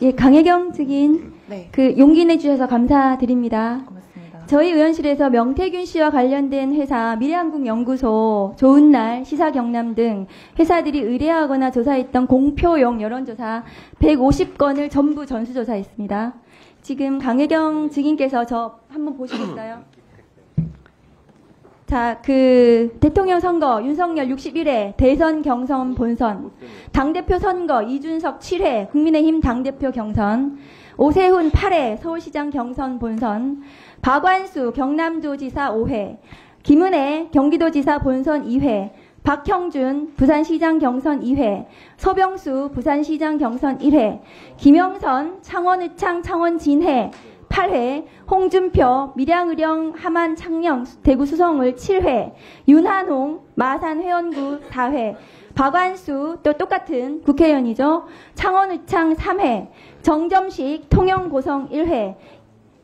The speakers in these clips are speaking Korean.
예, 강혜경 증인, 네. 용기 내주셔서 감사드립니다. 고맙습니다. 저희 의원실에서 명태균 씨와 관련된 회사, 미래한국연구소, 좋은날, 시사경남 등 회사들이 의뢰하거나 조사했던 공표용 여론조사 150건을 전부 전수조사했습니다. 지금 강혜경 증인께서 저 한번 보시겠어요? 자, 대통령 선거 윤석열 61회, 대선 경선 본선, 당대표 선거 이준석 7회, 국민의힘 당대표 경선, 오세훈 8회, 서울시장 경선 본선, 박완수 경남도지사 5회, 김은혜 경기도지사 본선 2회, 박형준 부산시장 경선 2회, 서병수 부산시장 경선 1회, 김영선 창원의창 창원진해 8회, 홍준표 밀양의령 함안 창녕 대구 수성을 7회, 윤한홍 마산 회원구 4회, 박완수 또 똑같은 국회의원이죠. 창원의창 3회, 정점식 통영고성 1회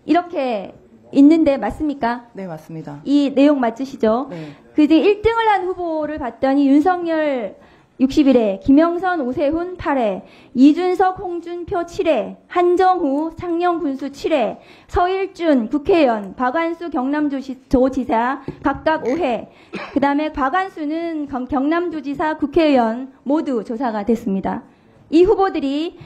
이렇게 있는데 맞습니까? 네, 맞습니다. 이 내용 맞으시죠? 네. 이제 1등을 한 후보를 봤더니 윤석열 61회, 김영선, 오세훈 8회, 이준석, 홍준표 7회, 한정후, 창녕군수 7회, 서일준 국회의원, 박완수 경남도지사 각각 5회, 그 다음에 박완수는 경남도지사 국회의원 모두 조사가 됐습니다. 이 후보들이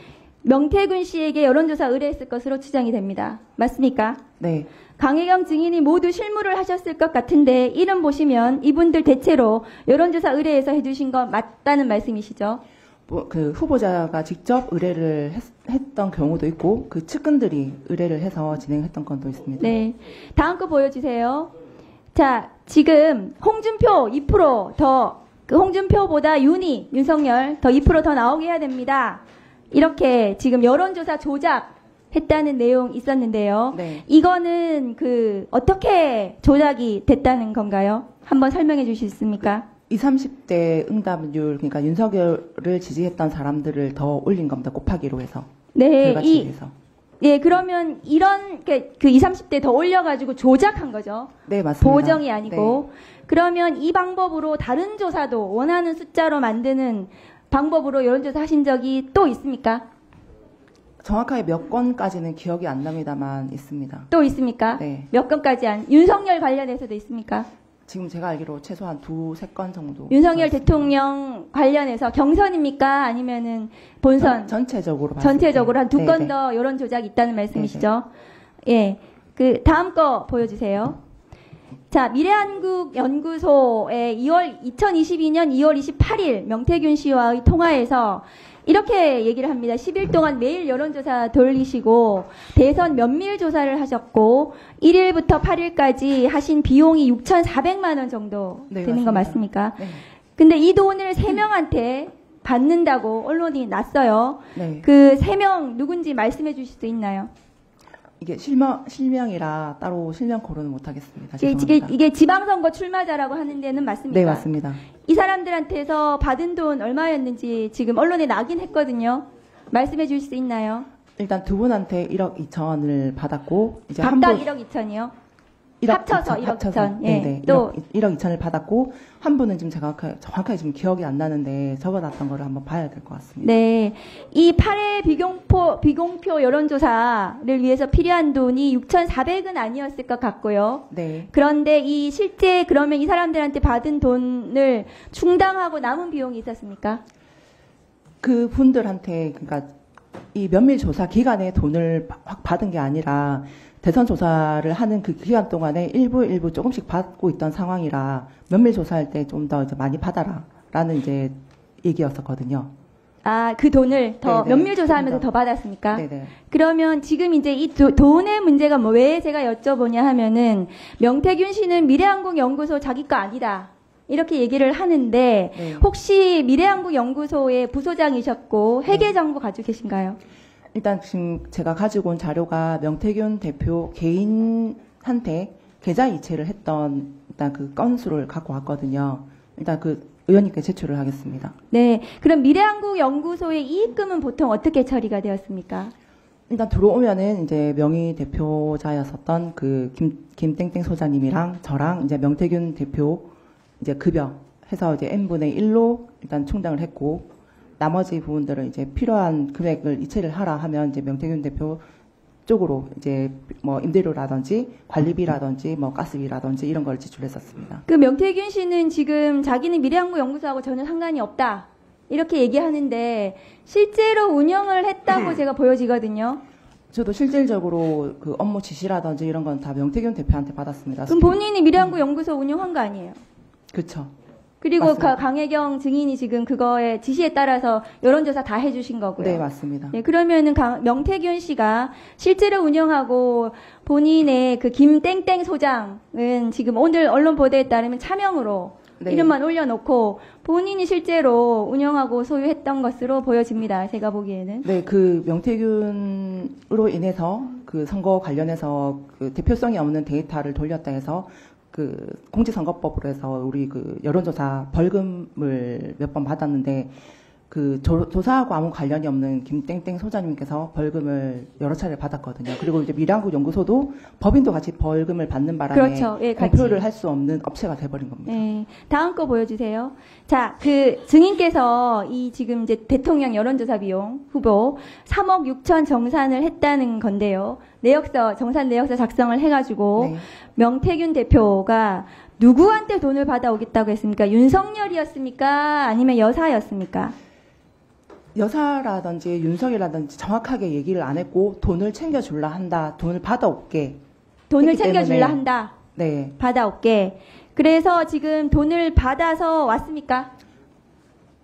명태균 씨에게 여론조사 의뢰했을 것으로 추정이 됩니다. 맞습니까? 네. 강혜경 증인이 모두 실무를 하셨을 것 같은데 이름 보시면 이분들 대체로 여론조사 의뢰해서 해주신 거 맞다는 말씀이시죠? 그 후보자가 직접 의뢰를 했던 경우도 있고 그 측근들이 의뢰를 해서 진행했던 건도 있습니다. 네. 다음 거 보여주세요. 자, 지금 홍준표 2% 홍준표보다 윤석열 더 2% 나오게 해야 됩니다. 이렇게 지금 여론조사 조작했다는 내용 있었는데요. 네. 이거는 어떻게 조작이 됐다는 건가요? 한번 설명해 주실 수 있습니까? 20, 30대 응답률, 그러니까 윤석열을 지지했던 사람들을 더 올린 겁니다. 곱하기로 해서. 네, 결과치에서. 예, 그러면 이런 20, 30대 더 올려가지고 조작한 거죠. 네, 맞습니다. 보정이 아니고. 네. 그러면 이 방법으로 다른 조사도 원하는 숫자로 만드는 방법으로 여론조사 하신 적이 또 있습니까? 정확하게 몇 건까지는 기억이 안 납니다만 있습니다. 또 있습니까? 네. 몇 건까지 윤석열 관련해서도 있습니까? 지금 제가 알기로 최소한 2, 3건 정도. 윤석열 대통령 관련해서 경선입니까? 아니면은 본선? 전체적으로 봤을 전체적으로 때. 한 2건 네네. 더 여론 조작이 있다는 말씀이시죠? 예. 다음 거 보여주세요. 자, 미래한국연구소의 2022년 2월 28일 명태균 씨와의 통화에서 이렇게 얘기를 합니다. 10일 동안 매일 여론조사 돌리시고 대선 면밀 조사를 하셨고 1일부터 8일까지 하신 비용이 6,400만 원 정도 네, 되는 거 맞습니다. 맞습니까? 네. 근데 이 돈을 3명한테 받는다고 언론이 났어요. 네. 그 3명 누군지 말씀해 주실 수 있나요? 이게 실명이라 따로 실명 거론은 못하겠습니다. 죄송합니다. 이게 지방선거 출마자라고 하는 데는 맞습니까? 네, 맞습니다. 이 사람들한테서 받은 돈 얼마였는지 지금 언론에 나긴 했거든요. 말씀해 주실 수 있나요? 일단 두 분한테 1억 2천을 받았고 이제 각각 한 분 1억 2천이요? 1억 합쳐서 1억 2천. 예. 네네. 또 1억 2천을 받았고 한 분은 지금 정확하게 지금 기억이 안 나는데 적어놨던 거를 한번 봐야 될 것 같습니다. 네. 이 8회 비공표 여론조사를 위해서 필요한 돈이 6,400은 아니었을 것 같고요. 네. 그런데 실제 그러면 이 사람들한테 받은 돈을 충당하고 남은 비용이 있었습니까? 그 분들한테 그러니까 이 면밀 조사 기간에 돈을 확 받은 게 아니라 대선 조사를 하는 그 기간 동안에 일부 조금씩 받고 있던 상황이라 면밀 조사할 때 좀 더 많이 받아라라는 이제 얘기였었거든요. 아, 그 돈을 더 네네. 면밀 조사하면서 더 받았습니까? 네네. 그러면 지금 이제 이 돈의 문제가 왜 제가 여쭤보냐 하면은 명태균 씨는 미래한국연구소 자기 거 아니다. 이렇게 얘기를 하는데 네. 혹시 미래한국연구소의 부소장이셨고 회계 정보 가지고 계신가요? 일단 지금 제가 가지고 온 자료가 명태균 대표 개인한테 계좌 이체를 했던 일단 그 건수를 갖고 왔거든요. 일단 그 의원님께 제출을 하겠습니다. 네. 그럼 미래한국연구소의 이익금은 보통 어떻게 처리가 되었습니까? 일단 들어오면은 이제 명의 대표자였었던 그 김땡땡 소장님이랑 저랑 이제 명태균 대표 이제 급여 해서 이제 n분의 1로 일단 충당을 했고 나머지 부분들은 이제 필요한 금액을 이체를 하라 하면 이제 명태균 대표 쪽으로 이제 뭐 임대료라든지 관리비라든지 뭐 가스비라든지 이런 걸 지출했었습니다. 그 명태균 씨는 지금 자기는 미래한국연구소하고 전혀 상관이 없다. 이렇게 얘기하는데 실제로 운영을 했다고 제가 보여지거든요. 저도 실질적으로 그 업무 지시라든지 이런 건 다 명태균 대표한테 받았습니다. 그럼 본인이 미래한국연구소 운영한 거 아니에요? 그렇죠. 그리고 맞습니다. 강혜경 증인이 지금 그거에 지시에 따라서 여론조사 다 해주신 거고요. 네, 맞습니다. 네, 그러면은 명태균 씨가 실제로 운영하고 본인의 그 김땡땡 소장은 지금 오늘 언론 보도에 따르면 차명으로 네. 이름만 올려놓고 본인이 실제로 운영하고 소유했던 것으로 보여집니다. 제가 보기에는. 네, 그 명태균으로 인해서 그 선거 관련해서 그 대표성이 없는 데이터를 돌렸다 해서 그 공직선거법으로 해서 우리 그 여론조사 벌금을 몇 번 받았는데 그 조사하고 아무 관련이 없는 김땡땡 소장님께서 벌금을 여러 차례 받았거든요. 그리고 이제 미래한국연구소도 법인도 같이 벌금을 받는 바람에 그렇죠. 예, 같이. 공표를 할 수 없는 업체가 돼버린 겁니다. 네. 다음 거 보여주세요. 자, 그 증인께서 이 지금 이제 대통령 여론조사 비용 후보 3억 6천 정산을 했다는 건데요. 내역서, 정산 내역서 작성을 해가지고 네. 명태균 대표가 누구한테 돈을 받아오겠다고 했습니까? 윤석열이었습니까? 아니면 여사였습니까? 여사라든지 윤석이라든지 정확하게 얘기를 안 했고 돈을 챙겨줄라 한다. 돈을 받아올게. 돈을 했기 챙겨줄라 때문에 한다. 네. 받아올게. 그래서 지금 돈을 받아서 왔습니까?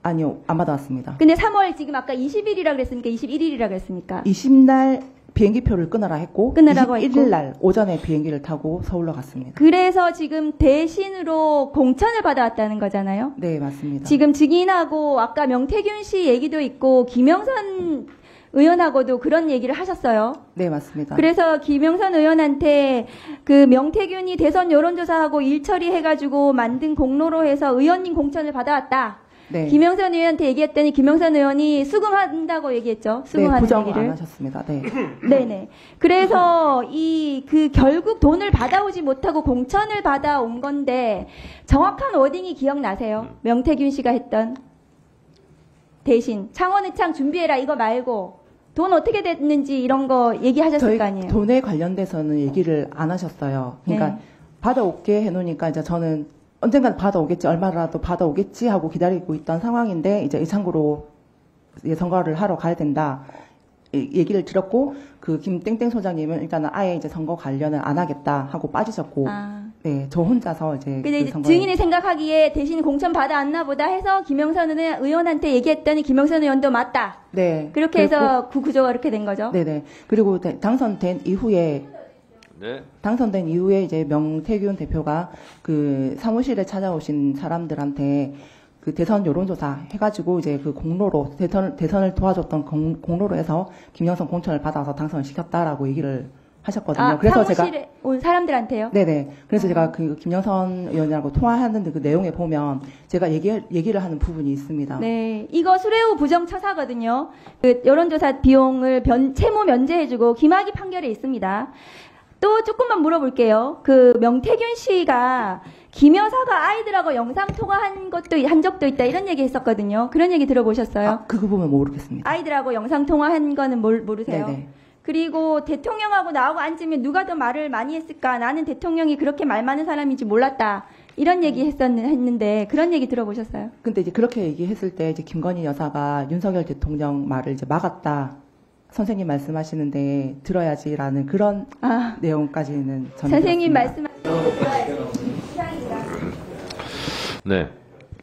아니요. 안 받아왔습니다. 근데 3월 지금 아까 20일이라 그랬습니까? 21일이라 그랬습니까? 20날 비행기표를 끊으라 했고 끊으라고 21일 날 오전에 비행기를 타고 서울로 갔습니다. 그래서 지금 대신으로 공천을 받아왔다는 거잖아요. 네, 맞습니다. 지금 증인하고 아까 명태균 씨 얘기도 있고 김영선 의원하고도 그런 얘기를 하셨어요. 네, 맞습니다. 그래서 김영선 의원한테 그 명태균이 대선 여론조사하고 일 처리해가지고 만든 공로로 해서 의원님 공천을 받아왔다. 네. 김영선 의원한테 얘기했더니 김영선 의원이 수긍한다고 얘기했죠. 네, 수긍하는 부정 안 얘기를. 하셨습니다. 네. 네네. 그래서 결국 돈을 받아오지 못하고 공천을 받아온 건데 정확한 워딩이 기억나세요? 명태균 씨가 했던 대신 창원의창 준비해라 이거 말고 돈 어떻게 됐는지 이런 거 얘기하셨을 저희 거 아니에요? 돈에 관련돼서는 얘기를 안 하셨어요. 그러니까 네. 받아올게 해놓으니까 이제 저는 언젠간 받아오겠지, 얼마라도 받아오겠지 하고 기다리고 있던 상황인데 이제 의창구로 선거를 하러 가야 된다. 얘기를 들었고 그 김땡땡 소장님은 일단은 아예 이제 선거 관련을 안 하겠다 하고 빠지셨고 네, 저 혼자서 이제 근데 그 이제 선거에 증인이 생각하기에 대신 공천 받아왔나 보다 해서 김영선 의원한테 얘기했더니 김영선 의원도 맞다. 네. 그렇게 해서 그 구조가 이렇게 된 거죠. 네네. 그리고 당선된 이후에 네. 당선된 이후에 이제 명태균 대표가 그 사무실에 찾아오신 사람들한테 그 대선 여론조사 해가지고 이제 그 공로로 대선을 도와줬던 공로로 해서 김영선 공천을 받아서 당선을 시켰다라고 얘기를 하셨거든요. 그래서 사무실에 제가 온 사람들한테요? 네네. 그래서 제가 그 김영선 의원이라고 통화하는 그 내용에 보면 제가 얘기를 하는 부분이 있습니다. 네, 이거 수뢰후 부정처사거든요. 그 여론조사 비용을 채무 면제해주고 김학의 판결에 있습니다. 또 조금만 물어볼게요. 그 명태균 씨가 김 여사가 아이들하고 영상 통화한 적도 있다 이런 얘기 했었거든요. 그런 얘기 들어보셨어요? 그 부분은 모르겠습니다. 아이들하고 영상 통화한 거는 모르세요? 네네. 그리고 대통령하고 나하고 앉으면 누가 더 말을 많이 했을까? 나는 대통령이 그렇게 말 많은 사람인지 몰랐다. 이런 얘기 했는데 그런 얘기 들어보셨어요? 근데 이제 그렇게 얘기했을 때 이제 김건희 여사가 윤석열 대통령 말을 이제 막았다. 선생님 말씀하시는데 들어야지라는 그런 내용까지는 저는 선생님 들었습니다. 말씀하시는 네.